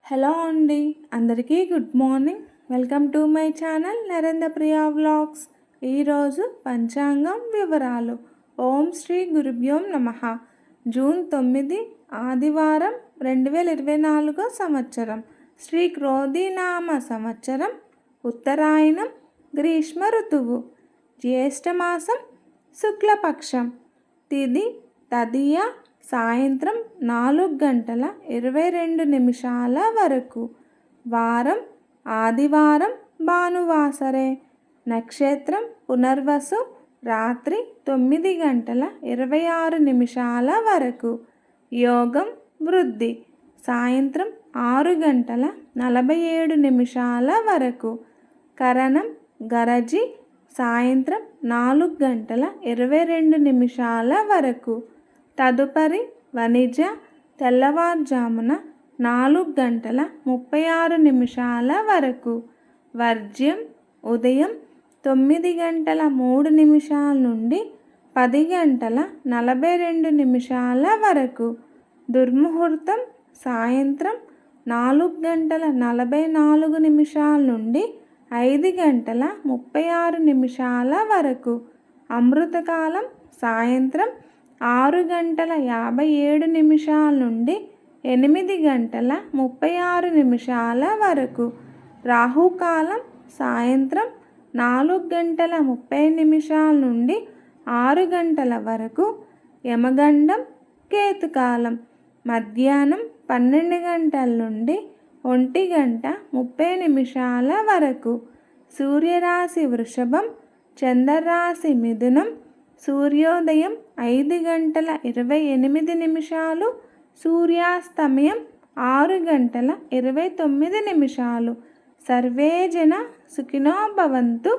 Hello అండి, అందరికీ good morning. Welcome to my channel Narendra Priya vlogs. ఈరోజు పంచాంగం వివరాలు. ఓం శ్రీ గురుభ్యో నమః. జూన్ 9 ఆదివారం 2024 సంవత్సరం. శ్రీ క్రోధినామ సంవత్సరం, ఉత్తరాయణం, గ్రీష్మ ఋతువు, జ్యేష్ఠమాసం, శుక్లపక్షం, తిథి తదియ, సాయంత్రం 4:22 వరకు. వారం ఆదివారం, భానువాసరే. నక్షత్రం పునర్వసు, రాత్రి 9:26 వరకు. యోగం వృద్ధి, సాయంత్రం 6:47 వరకు. కరణం గరజి, సాయంత్రం 4:22 వరకు. తదుపరి వణిజ, తెల్లవారుజామున 4:36 వరకు. వర్జ్యం ఉదయం 9:03 నుండి 10:42 వరకు. దుర్ముహూర్తం సాయంత్రం 4:44 నుండి 5:36 వరకు. అమృతకాలం సాయంత్రం 6:57 నుండి 8:36 వరకు. రాహుకాలం సాయంత్రం 4:30 నుండి 6 వరకు. యమగండం కేతుకాలం మధ్యాహ్నం 12 నుండి 1:30 వరకు. సూర్యరాశి వృషభం, చంద్రరాశి మిథునం. సూర్యోదయం 5:28, సూర్యాస్తమయం 6:29. సర్వే జన సుఖినో భవంతు.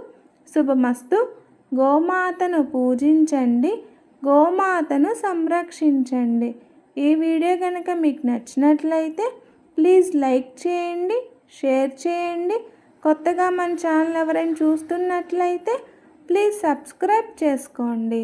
శుభమస్తు. గోమాతను పూజించండి, గోమాతను సంరక్షించండి. ఈ వీడియో కనుక మీకు నచ్చినట్లయితే ప్లీజ్ లైక్ చేయండి, షేర్ చేయండి. కొత్తగా మన ఛానల్ ఎవరైనా చూస్తున్నట్లయితే ప్లీజ్ సబ్స్క్రైబ్ చేసుకోండి.